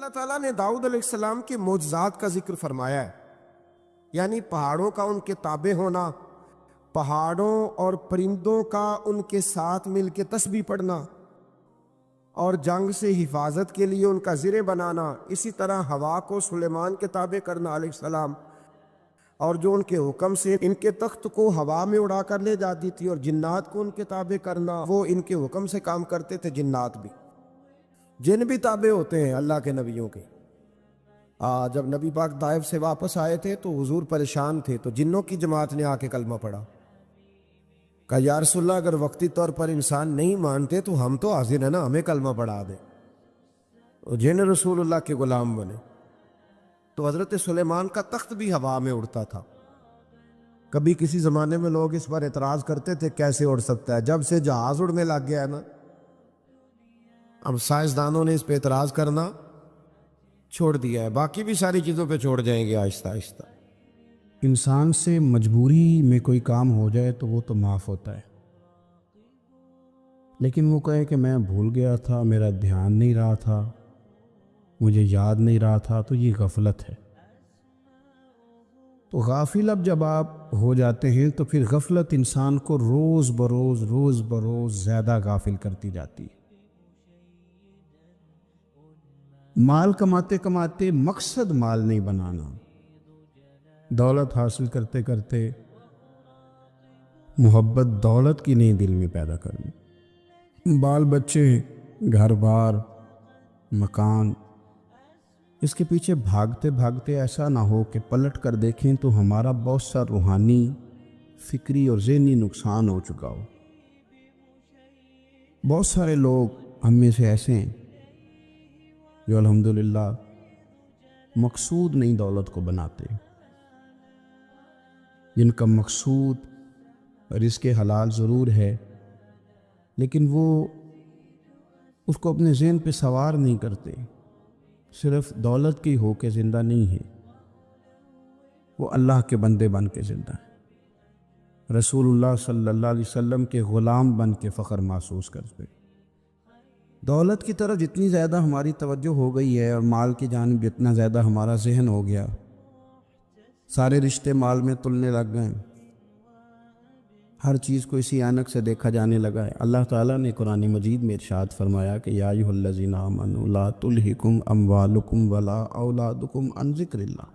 اللہ تعالیٰ نے داؤد علیہ السلام کے معجزات کا ذکر فرمایا ہے، یعنی پہاڑوں کا ان کے تابع ہونا، پہاڑوں اور پرندوں کا ان کے ساتھ مل کے تسبیح پڑھنا، اور جنگ سے حفاظت کے لیے ان کا زرہ بنانا، اسی طرح ہوا کو سلیمان کے تابع کرنا علیہ السلام، اور جو ان کے حکم سے ان کے تخت کو ہوا میں اڑا کر لے جاتی تھی، اور جنات کو ان کے تابع کرنا، وہ ان کے حکم سے کام کرتے تھے۔ جنات بھی، جن بھی تابع ہوتے ہیں اللہ کے نبیوں کے۔ جب نبی پاک طائف سے واپس آئے تھے تو حضور پریشان تھے، تو جنوں کی جماعت نے آ کے کلمہ پڑھا، کہا یا رسول اللہ اگر وقتی طور پر انسان نہیں مانتے تو ہم تو حاضر ہیں نا، ہمیں کلمہ پڑھا دیں۔ جن رسول اللہ کے غلام بنے۔ تو حضرت سلیمان کا تخت بھی ہوا میں اڑتا تھا۔ کبھی کسی زمانے میں لوگ اس پر اعتراض کرتے تھے کیسے اڑ سکتا ہے، جب سے جہاز اڑنے لگ گیا ہے نا، اب سائنسدانوں نے اس پہ اعتراض کرنا چھوڑ دیا ہے، باقی بھی ساری چیزوں پہ چھوڑ جائیں گے آہستہ آہستہ۔ انسان سے مجبوری میں کوئی کام ہو جائے تو وہ تو معاف ہوتا ہے، لیکن وہ کہے کہ میں بھول گیا تھا، میرا دھیان نہیں رہا تھا، مجھے یاد نہیں رہا تھا، تو یہ غفلت ہے۔ تو غافل اب جب آپ ہو جاتے ہیں تو پھر غفلت انسان کو روز بروز زیادہ غافل کرتی جاتی ہے۔ مال کماتے کماتے مقصد مال نہیں بنانا، دولت حاصل کرتے کرتے محبت دولت کی نہیں دل میں پیدا کرنی، بال بچے، گھر بار، مکان، اس کے پیچھے بھاگتے بھاگتے ایسا نہ ہو کہ پلٹ کر دیکھیں تو ہمارا بہت سا روحانی، فکری اور ذہنی نقصان ہو چکا ہو۔ بہت سارے لوگ ہم میں سے ایسے ہیں جو الحمدللہ مقصود نہیں دولت کو بناتے، جن کا مقصود رزق حلال ضرور ہے، لیکن وہ اس کو اپنے ذہن پہ سوار نہیں کرتے، صرف دولت کی ہو کے زندہ نہیں ہے، وہ اللہ کے بندے بن کے زندہ ہے، رسول اللہ صلی اللہ علیہ وسلم کے غلام بن کے فخر محسوس کرتے۔ دولت کی طرف جتنی زیادہ ہماری توجہ ہو گئی ہے اور مال کی جانب جتنا زیادہ ہمارا ذہن ہو گیا، سارے رشتے مال میں تلنے لگ گئے، ہر چیز کو اسی عینک سے دیکھا جانے لگا ہے۔ اللہ تعالیٰ نے قرآن مجید میں ارشاد فرمایا کہ یا ایھا الذین آمنوا لا تلھکم اموالکم ولا اولادکم عن ذکر اللہ،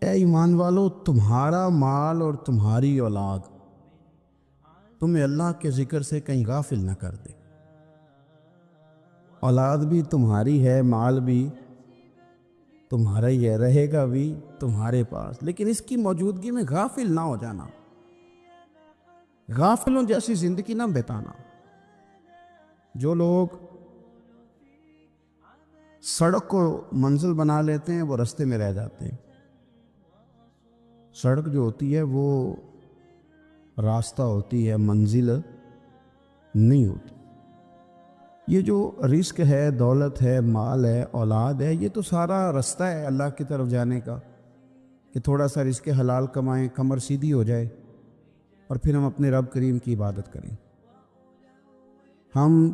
اے ایمان والو تمہارا مال اور تمہاری اولاد تمہیں اللہ کے ذکر سے کہیں غافل نہ کر دے۔ اولاد بھی تمہاری ہے، مال بھی تمہارا ہی ہے، رہے گا بھی تمہارے پاس، لیکن اس کی موجودگی میں غافل نہ ہو جانا، غافلوں جیسی زندگی نہ بتانا۔ جو لوگ سڑک کو منزل بنا لیتے ہیں وہ رستے میں رہ جاتے ہیں۔ سڑک جو ہوتی ہے وہ راستہ ہوتی ہے، منزل نہیں ہوتی۔ یہ جو رزق ہے، دولت ہے، مال ہے، اولاد ہے، یہ تو سارا رستہ ہے اللہ کی طرف جانے کا، کہ تھوڑا سا رزق حلال کمائیں، کمر سیدھی ہو جائے، اور پھر ہم اپنے رب کریم کی عبادت کریں۔ ہم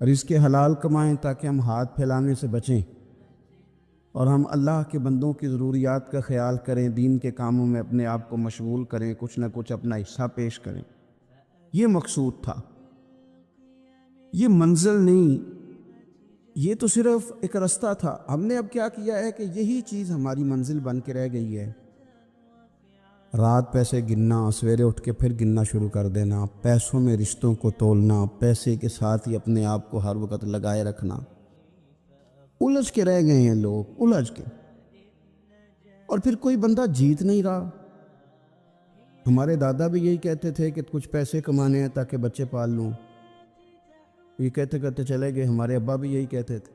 رزق حلال کمائیں تاکہ ہم ہاتھ پھیلانے سے بچیں، اور ہم اللہ کے بندوں کی ضروریات کا خیال کریں، دین کے کاموں میں اپنے آپ کو مشغول کریں، کچھ نہ کچھ اپنا حصہ پیش کریں۔ یہ مقصود تھا، یہ منزل نہیں، یہ تو صرف ایک رستہ تھا۔ ہم نے اب کیا کیا ہے کہ یہی چیز ہماری منزل بن کے رہ گئی ہے۔ رات پیسے گننا، سویرے اٹھ کے پھر گننا شروع کر دینا، پیسوں میں رشتوں کو تولنا، پیسے کے ساتھ ہی اپنے آپ کو ہر وقت لگائے رکھنا، الجھ کے رہ گئے ہیں لوگ، الجھ کے، اور پھر کوئی بندہ جیت نہیں رہا۔ ہمارے دادا بھی یہی کہتے تھے کہ کچھ پیسے کمانے ہیں تاکہ بچے پال لوں، یہ کہتے کہتے چلے گئے۔ ہمارے ابا بھی یہی کہتے تھے،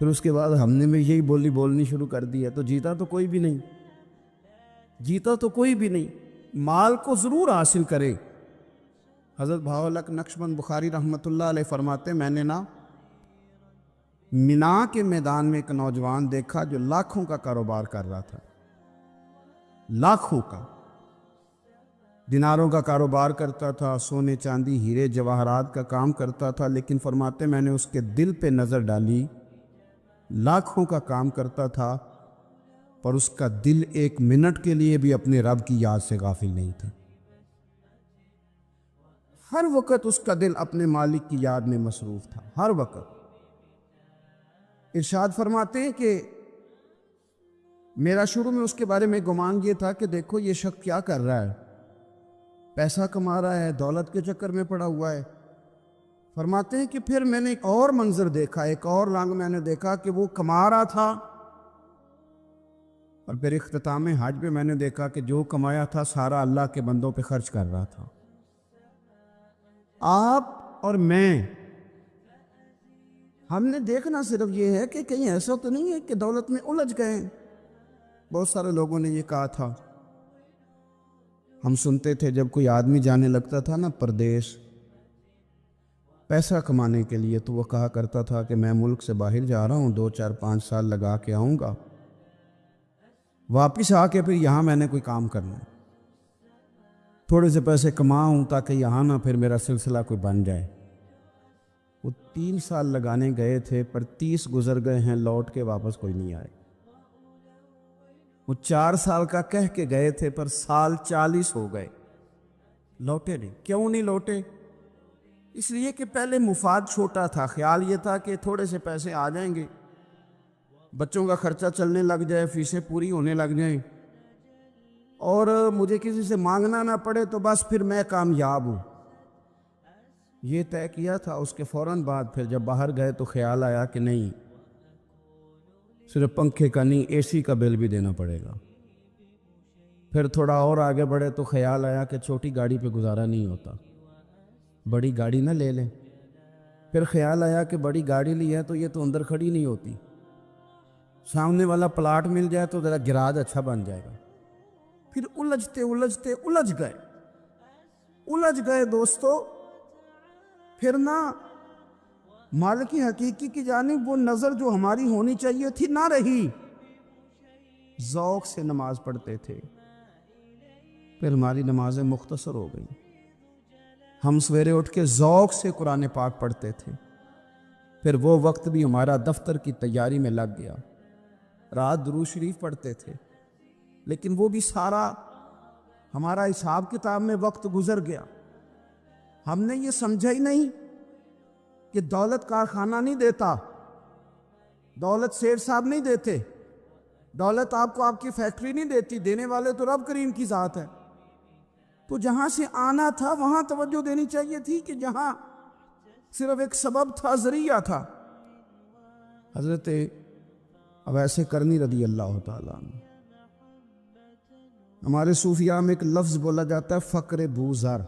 پھر اس کے بعد ہم نے بھی یہی بولنی شروع کر دی ہے، تو جیتا تو کوئی بھی نہیں، جیتا تو کوئی بھی نہیں۔ مال کو ضرور حاصل کرے۔ حضرت بہاءالحق نقشبند بخاری رحمۃ اللہ علیہ فرماتے، میں نے مینا کے میدان میں ایک نوجوان دیکھا جو لاکھوں کا کاروبار کر رہا تھا، لاکھوں کا، دیناروں کا کاروبار کرتا تھا، سونے چاندی ہیرے جواہرات کا کام کرتا تھا، لیکن فرماتے میں نے اس کے دل پہ نظر ڈالی، لاکھوں کا کام کرتا تھا پر اس کا دل ایک منٹ کے لیے بھی اپنے رب کی یاد سے غافل نہیں تھا۔ ہر وقت اس کا دل اپنے مالک کی یاد میں مصروف تھا، ہر وقت۔ ارشاد فرماتے ہیں کہ میرا شروع میں اس کے بارے میں گمان یہ تھا کہ دیکھو یہ شخص کیا کر رہا ہے، پیسہ کما رہا ہے، دولت کے چکر میں پڑا ہوا ہے۔ فرماتے ہیں کہ پھر میں نے ایک اور منظر دیکھا، ایک اور رنگ میں نے دیکھا کہ وہ کما رہا تھا، اور پھر اختتام حج پہ میں نے دیکھا کہ جو کمایا تھا سارا اللہ کے بندوں پہ خرچ کر رہا تھا۔ آپ اور میں، ہم نے دیکھنا صرف یہ ہے کہ کہیں ایسا تو نہیں ہے کہ دولت میں الجھ گئے۔ بہت سارے لوگوں نے یہ کہا تھا، ہم سنتے تھے جب کوئی آدمی جانے لگتا تھا نا پردیش پیسہ کمانے کے لیے، تو وہ کہا کرتا تھا کہ میں ملک سے باہر جا رہا ہوں، 2 4 5 سال لگا کے آؤں گا، واپس آ کے پھر یہاں میں نے کوئی کام کرنا ہے، تھوڑے سے پیسے کماؤں تاکہ یہاں نہ پھر میرا سلسلہ کوئی بن جائے۔ وہ 3 سال لگانے گئے تھے پر 30 گزر گئے ہیں، لوٹ کے واپس کوئی نہیں آئے۔ وہ 4 سال کا کہہ کے گئے تھے پر سال 40 ہو گئے، لوٹے نہیں۔ کیوں نہیں لوٹے؟ اس لیے کہ پہلے مفاد چھوٹا تھا، خیال یہ تھا کہ تھوڑے سے پیسے آ جائیں گے، بچوں کا خرچہ چلنے لگ جائے، فیسیں پوری ہونے لگ جائیں، اور مجھے کسی سے مانگنا نہ پڑے، تو بس پھر میں کامیاب ہوں۔ یہ طے کیا تھا۔ اس کے فوراً بعد پھر جب باہر گئے تو خیال آیا کہ نہیں، صرف پنکھے کا نہیں، اے سی کا بل بھی دینا پڑے گا۔ پھر تھوڑا اور آگے بڑھے تو خیال آیا کہ چھوٹی گاڑی پہ گزارا نہیں ہوتا، بڑی گاڑی نہ لے لیں۔ پھر خیال آیا کہ بڑی گاڑی لی ہے تو یہ تو اندر کھڑی نہیں ہوتی، سامنے والا پلاٹ مل جائے تو ذرا گراج اچھا بن جائے گا۔ پھر الجھتے الجھ گئے دوستو۔ پھر نہ مالک حقیقی کی جانب وہ نظر جو ہماری ہونی چاہیے تھی نہ رہی۔ ذوق سے نماز پڑھتے تھے، پھر ہماری نمازیں مختصر ہو گئیں۔ ہم سویرے اٹھ کے ذوق سے قرآن پاک پڑھتے تھے، پھر وہ وقت بھی ہمارا دفتر کی تیاری میں لگ گیا۔ رات درود شریف پڑھتے تھے، لیکن وہ بھی سارا ہمارا حساب کتاب میں وقت گزر گیا۔ ہم نے یہ سمجھا ہی نہیں کہ دولت کارخانہ نہیں دیتا، دولت سیٹ صاحب نہیں دیتے، دولت آپ کو آپ کی فیکٹری نہیں دیتی، دینے والے تو رب کریم کی ذات ہے۔ تو جہاں سے آنا تھا وہاں توجہ دینی چاہیے تھی کہ جہاں صرف ایک سبب تھا، ذریعہ تھا۔ حضرت اویس کرنی رضی اللہ تعالیٰ عنہ، ہمارے صوفیاء میں ایک لفظ بولا جاتا ہے فقر بوذر،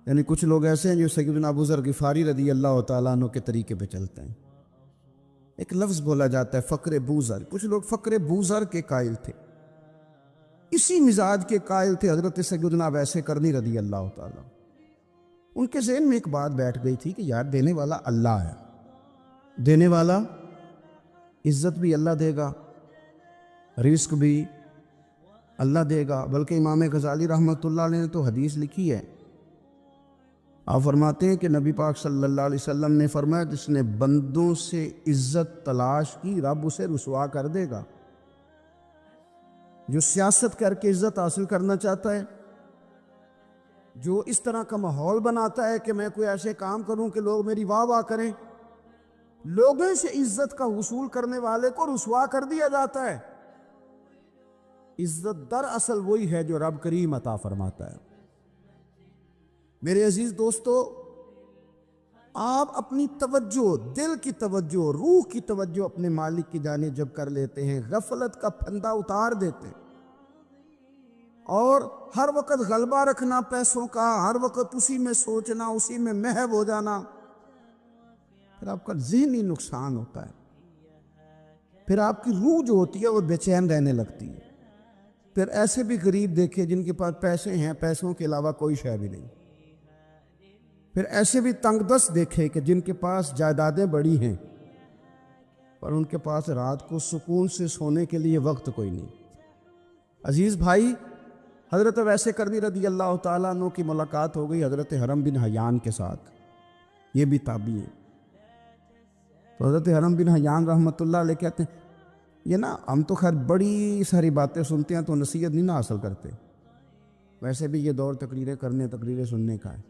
یعنی کچھ لوگ ایسے ہیں جو سیدنا ابو ذر غفاری رضی اللہ تعالیٰ عنہ کے طریقے پہ چلتے ہیں۔ ایک لفظ بولا جاتا ہے فقر بوذر، کچھ لوگ فقر بوذر کے قائل تھے، اسی مزاج کے قائل تھے حضرت سیدنا اویس کرنی رضی اللہ تعالیٰ۔ ان کے ذہن میں ایک بات بیٹھ گئی تھی کہ یار دینے والا اللہ ہے، دینے والا عزت بھی اللہ دے گا، رزق بھی اللہ دے گا۔ بلکہ امام غزالی رحمۃ اللہ علیہ نے تو حدیث لکھی ہے، آپ فرماتے ہیں کہ نبی پاک صلی اللہ علیہ وسلم نے فرمایا جس نے بندوں سے عزت تلاش کی رب اسے رسوا کر دے گا۔ جو سیاست کر کے عزت حاصل کرنا چاہتا ہے، جو اس طرح کا ماحول بناتا ہے کہ میں کوئی ایسے کام کروں کہ لوگ میری واہ واہ کریں، لوگوں سے عزت کا حصول کرنے والے کو رسوا کر دیا جاتا ہے۔ عزت دراصل وہی ہے جو رب کریم عطا فرماتا ہے۔ میرے عزیز دوستو، آپ اپنی توجہ، دل کی توجہ، روح کی توجہ اپنے مالک کی جانب جب کر لیتے ہیں، غفلت کا پھندا اتار دیتے ہیں، اور ہر وقت غلبہ رکھنا پیسوں کا، ہر وقت اسی میں سوچنا، اسی میں محو ہو جانا، پھر آپ کا ذہنی نقصان ہوتا ہے۔ پھر آپ کی روح جو ہوتی ہے وہ بے چین رہنے لگتی ہے۔ پھر ایسے بھی غریب دیکھے جن کے پاس پیسے ہیں، پیسوں کے علاوہ کوئی شے بھی نہیں۔ پھر ایسے بھی تنگ دست دیکھے کہ جن کے پاس جائیدادیں بڑی ہیں پر ان کے پاس رات کو سکون سے سونے کے لیے وقت کوئی نہیں۔ عزیز بھائی، حضرت اویس کرنی رضی اللہ تعالیٰ عنہ کی ملاقات ہو گئی حضرت حرم بن حیان کے ساتھ، یہ بھی تابعی ہے۔ تو حضرت حرم بن حیان رحمۃ اللہ علیہ کہتے ہیں یہ نا ہم تو خیر بڑی ساری باتیں سنتے ہیں تو نصیحت نہیں نہ حاصل کرتے، ویسے بھی یہ دور تقریریں سننے کا ہے۔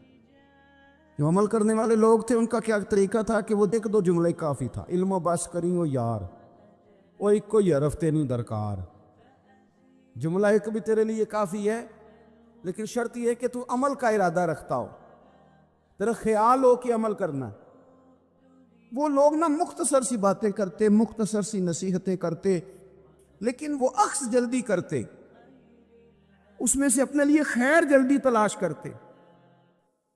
جو عمل کرنے والے لوگ تھے ان کا کیا طریقہ تھا کہ وہ ایک دو جملے کافی تھا، علم و بس کری ہو یار، وہ ایک کوئی حرف تینوں درکار، جملہ ایک بھی تیرے لیے کافی ہے، لیکن شرط یہ ہے کہ تو عمل کا ارادہ رکھتا ہو، تیرا خیال ہو کہ عمل کرنا ہے۔ وہ لوگ نا مختصر سی باتیں کرتے، مختصر سی نصیحتیں کرتے، لیکن وہ عکس جلدی کرتے، اس میں سے اپنے لیے خیر جلدی تلاش کرتے۔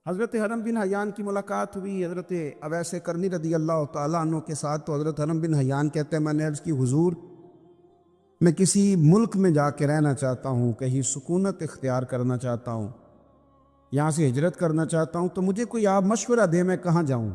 حضرت حرم بن حیان کی ملاقات ہوئی حضرت اویس کرنی رضی اللہ تعالیٰ عنہ کے ساتھ، تو حضرت حرم بن حیان کہتے ہیں میں نے عرض کی حضور میں کسی ملک میں جا کے رہنا چاہتا ہوں، کہیں سکونت اختیار کرنا چاہتا ہوں، یہاں سے ہجرت کرنا چاہتا ہوں، تو مجھے کوئی آپ مشورہ دیں میں کہاں جاؤں؟